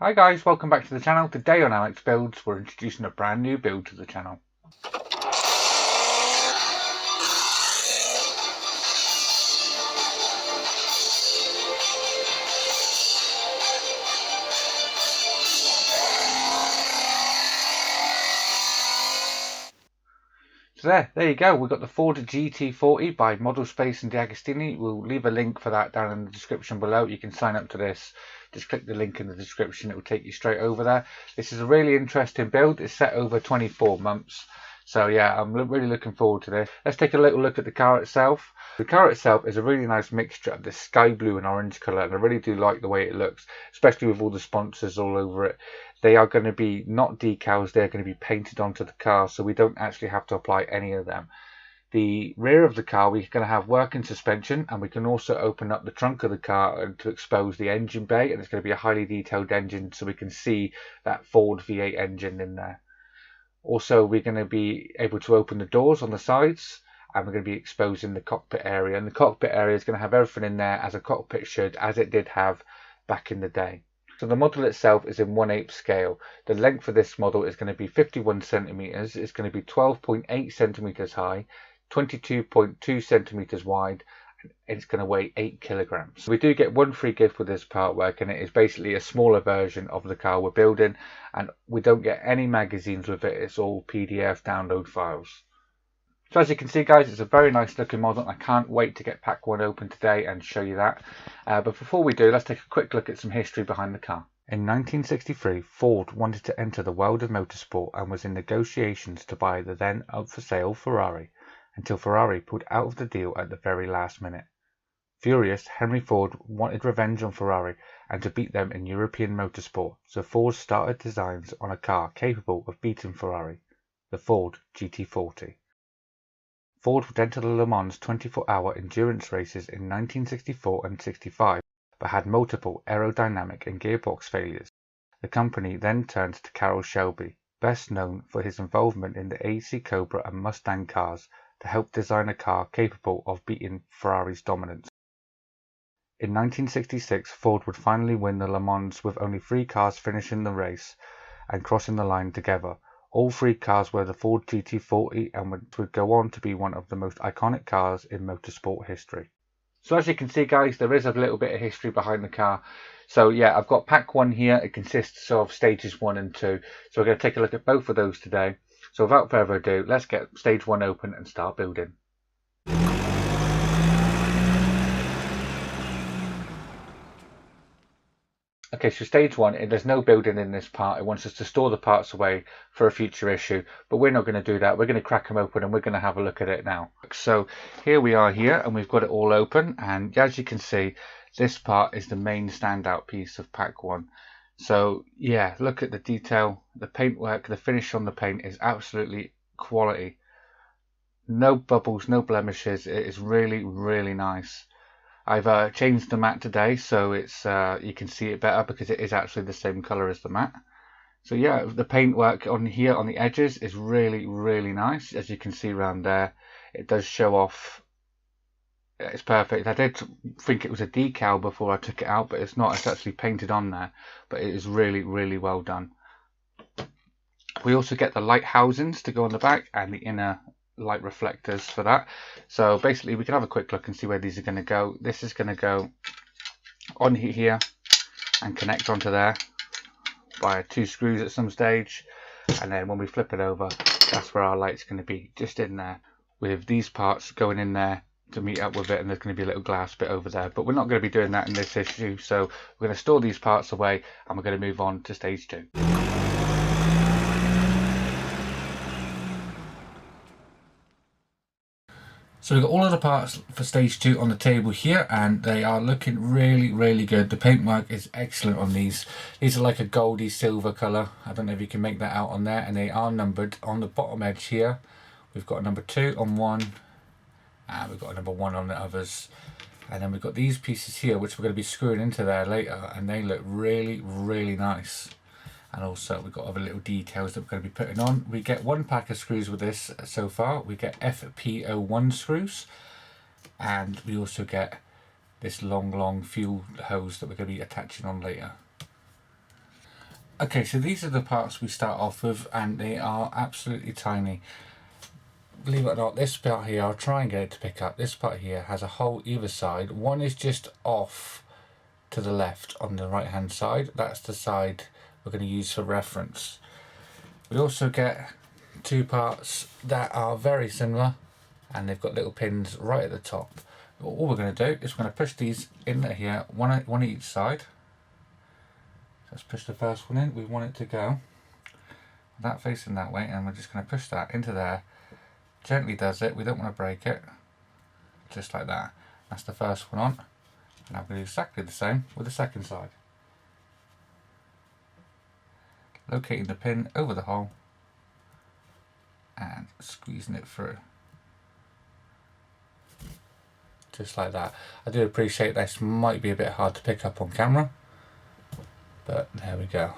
Hi guys, welcome back to the channel. Today on Alex Builds, we're introducing a brand new build to the channel. So there you go. We've got the Ford GT40 by modelspace and deagostini. We'll leave a link for that down in the description below. You can sign up to this. Just click the link in the description. It will take you straight over there. This is a really interesting build. It's set over 24 months. So yeah, I'm really looking forward to this. Let's take a little look at the car itself. The car itself is a really nice mixture of this sky blue and orange colour, and I really do like the way it looks, especially with all the sponsors all over it. They are going to be not decals, they're going to be painted onto the car, so we don't actually have to apply any of them. The rear of the car, we're going to have working suspension, and we can also open up the trunk of the car to expose the engine bay, and it's going to be a highly detailed engine, so we can see that Ford V8 engine in there. Also, we're going to be able to open the doors on the sides, and we're going to be exposing the cockpit area, and the cockpit area is going to have everything in there as a cockpit should, as it did have back in the day. So the model itself is in 1/8 scale. The length for this model is going to be 51 centimeters. It's going to be 12.8 centimeters high, 22.2 centimeters wide, and it's going to weigh 8 kilograms. We do get one free gift with this artwork, and it is basically a smaller version of the car we're building, and we don't get any magazines with it. It's all PDF download files. So as you can see guys, it's a very nice looking model. I can't wait to get pack one open today and show you that. But before we do, let's take a quick look at some history behind the car. In 1963, Ford wanted to enter the world of motorsport and was in negotiations to buy the then up for sale Ferrari, until Ferrari pulled out of the deal at the very last minute. Furious, Henry Ford wanted revenge on Ferrari and to beat them in European motorsport, so Ford started designs on a car capable of beating Ferrari, the Ford GT40. Ford would enter the Le Mans 24-hour endurance races in 1964 and 65, but had multiple aerodynamic and gearbox failures. The company then turned to Carroll Shelby, best known for his involvement in the AC Cobra and Mustang cars, to help design a car capable of beating Ferrari's dominance. In 1966, Ford would finally win the Le Mans with only 3 cars finishing the race and crossing the line together. All 3 cars were the Ford GT40 and would go on to be one of the most iconic cars in motorsport history. So as you can see guys, there is a little bit of history behind the car. So yeah, I've got pack 1 here. It consists of stages 1 and 2. So we're going to take a look at both of those today. So without further ado, let's get stage 1 open and start building. Okay, so stage 1, there's no building in this part. It wants us to store the parts away for a future issue, but we're not going to do that. We're going to crack them open and we're going to have a look at it now. So here we are here, and we've got it all open, and as you can see, this part is the main standout piece of pack 1. So yeah, look at the detail, the paintwork, the finish on the paint is absolutely quality. No bubbles, no blemishes. It is really nice. I've changed the mat today, so it's you can see it better because it is actually the same color as the mat. So yeah, the paintwork on here on the edges is really nice. As you can see around there, it does show off. It's perfect. I did think it was a decal before I took it out, but it's not. It's actually painted on there, but it is really well done. We also get the light housings to go on the back and the inner light reflectors for that. So basically we can have a quick look and see where these are going to go. This is going to go on here and connect onto there via 2 screws at some stage, and then when we flip it over, that's where our light's going to be, just in there, with these parts going in there to meet up with it, and there's going to be a little glass bit over there, but we're not going to be doing that in this issue. So we're going to store these parts away and we're going to move on to stage 2. So we've got all of the parts for stage 2 on the table here, and they are looking really good. The paintwork is excellent on these. These are like a goldy silver colour. I don't know if you can make that out on there, and they are numbered on the bottom edge here. We've got a number 2 on one, and we've got a number 1 on the others. And then we've got these pieces here, which we're going to be screwing into there later, and they look really nice. And also we've got other little details that we're going to be putting on. We get 1 pack of screws with this so far. We get FP01 screws, and we also get this long fuel hose that we're going to be attaching on later. Okay, so these are the parts we start off with, and they are absolutely tiny. Believe it or not, this part here, I'll try and get it to pick up. This part here has a hole either side. One is just off to the left on the right hand side. That's the side we're going to use for reference. We also get two parts that are very similar, and they've got little pins right at the top. All we're going to do is we're going to push these in here, one at each side. Let's push the first one in. We want it to go that facing that way, and we're just going to push that into there. Gently does it, we don't want to break it. Just like that. That's the first one on. And I'm going to do exactly the same with the second side. Locating the pin over the hole and squeezing it through. Just like that. I do appreciate this might be a bit hard to pick up on camera, but there we go.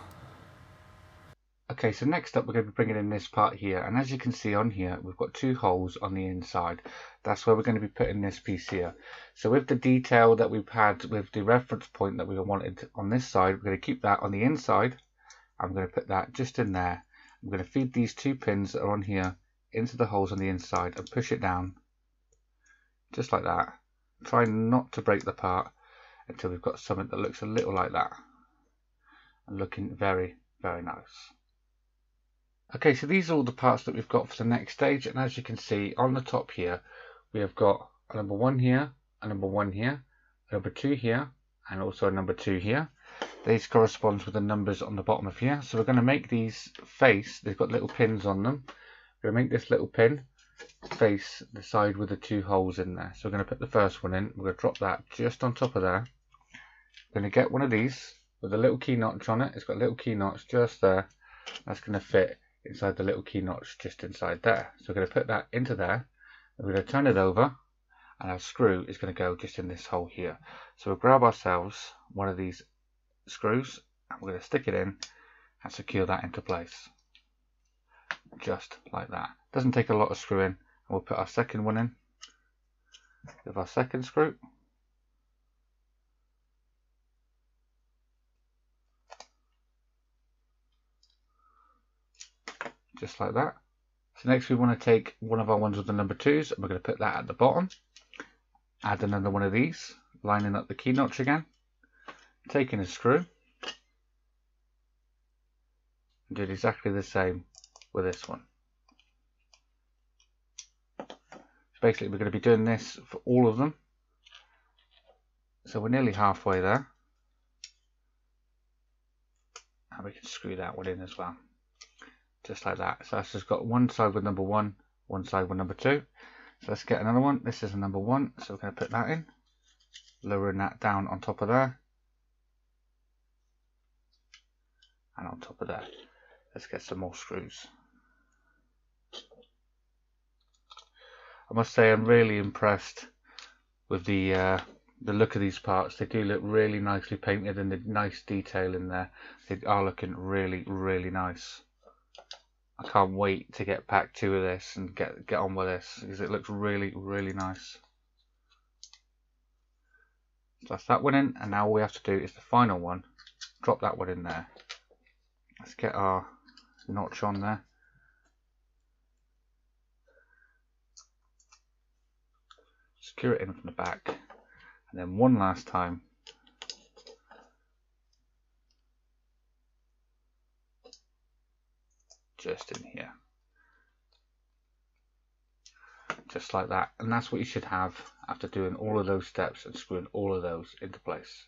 Okay, so next up we're going to be bringing in this part here, and as you can see on here we've got two holes on the inside. That's where we're going to be putting this piece here. So with the detail that we've had with the reference point that we wanted on this side, we're going to keep that on the inside. I'm going to put that just in there. I'm going to feed these two pins that are on here into the holes on the inside and push it down just like that. Try not to break the part until we've got something that looks a little like that and looking very, very nice. Okay, so these are all the parts that we've got for the next stage, and as you can see on the top here we have got a number 1 here, a number 1 here, a number 2 here, and also a number 2 here. These correspond with the numbers on the bottom of here. So we're going to make these face, they've got little pins on them. We're going to make this little pin face the side with the two holes in there. So we're going to put the first one in, we're going to drop that just on top of there. We're going to get one of these with a little key notch on it. It's got a little key notch just there. That's going to fit inside the little key notch just inside there. So we're going to put that into there. We're going to turn it over, and our screw is going to go just in this hole here. So we'll grab ourselves one of these screws and we're going to stick it in and secure that into place. Just like that. Doesn't take a lot of screwing. And we'll put our second one in with our second screw. Just like that. So next we want to take one of our ones with the number 2s and we're going to put that at the bottom. Add another one of these, lining up the key notch again. Taking a screw. And doing exactly the same with this one. So basically we're going to be doing this for all of them. So we're nearly halfway there. And we can screw that one in as well. Just like that. So that's just got one side with number 1, one side with number 2. So let's get another one. This is a number 1, so we're going to put that in, lowering that down on top of there, and on top of there. Let's get some more screws. I must say I'm really impressed with the look of these parts. They do look really nicely painted and the nice detail in there. They are looking really, really nice. I can't wait to get pack 2 of this and get on with this because it looks really, really nice. So that's that one in, and now all we have to do is the final one. Drop that one in there. Let's get our notch on there. Secure it in from the back, and then one last time. Just in here. Just like that, and that's what you should have after doing all of those steps and screwing all of those into place.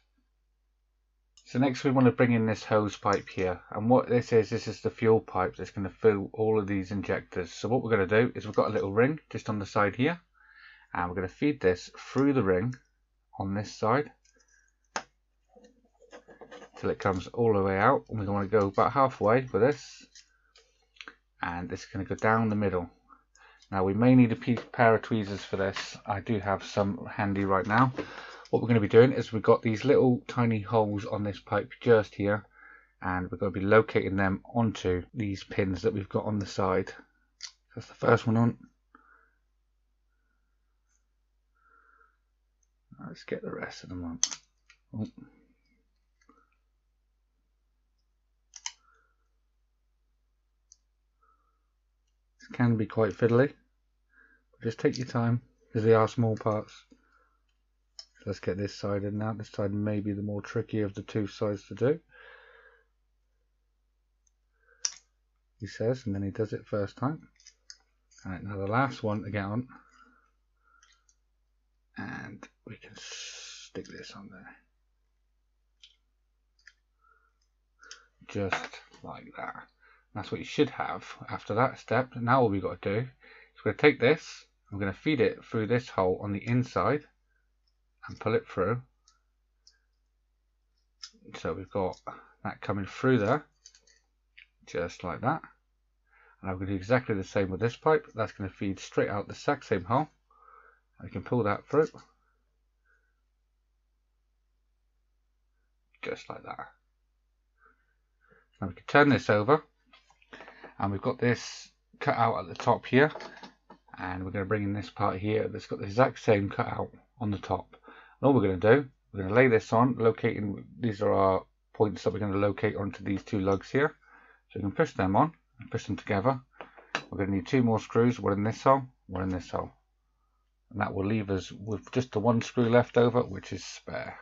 So next we want to bring in this hose pipe here, and what this is the fuel pipe that's going to fill all of these injectors. So what we're going to do is we've got a little ring just on the side here, and we're going to feed this through the ring on this side till it comes all the way out, and we want to go about halfway with this, and it's going to go down the middle. Now we may need a pair of tweezers for this. I do have some handy right now. What we're going to be doing is we've got these little tiny holes on this pipe just here, and we're going to be locating them onto these pins that we've got on the side. That's the first one on. Let's get the rest of them on. Oh. This can be quite fiddly. Just take your time because they are small parts. Let's get this side in now. This side may be the more tricky of the two sides to do, he says, and then he does it first time. Alright, now the last one to get on, and we can stick this on there. Just like that. That's what you should have after that step. Now all we've got to do is we're going to take this, I'm going to feed it through this hole on the inside and pull it through. So we've got that coming through there, just like that. And I'm going to do exactly the same with this pipe. That's going to feed straight out the exact same hole. I can pull that through, just like that. Now we can turn this over, and we've got this cut out at the top here, and we're going to bring in this part here that's got the exact same cut out on the top. And all we're going to do, we're going to lay this on, locating, these are our points that we're going to locate onto these two lugs here. So we can push them on and push them together. We're going to need two more screws, one in this hole, one in this hole. And that will leave us with just the one screw left over, which is spare.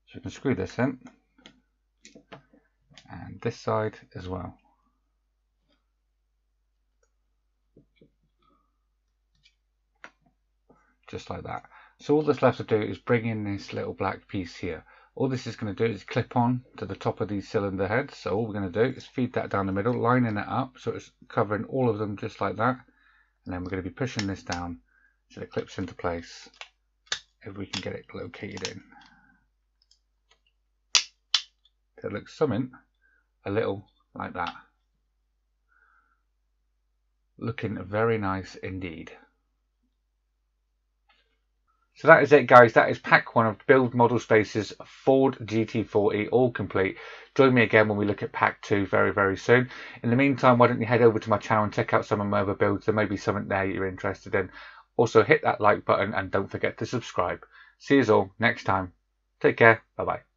So we can screw this in, and this side as well. Just like that. So all that's left to do is bring in this little black piece here. All this is going to do is clip on to the top of these cylinder heads. So all we're going to do is feed that down the middle, lining it up so it's covering all of them just like that. And then we're going to be pushing this down so it clips into place if we can get it located in. So it looks something a little like that. Looking very nice indeed. So that is it, guys. That is pack 1 of Build Model Space's Ford GT40, all complete. Join me again when we look at pack 2 very, very soon. In the meantime, why don't you head over to my channel and check out some of my other builds. There may be something there you're interested in. Also, hit that like button and don't forget to subscribe. See you all next time. Take care. Bye-bye.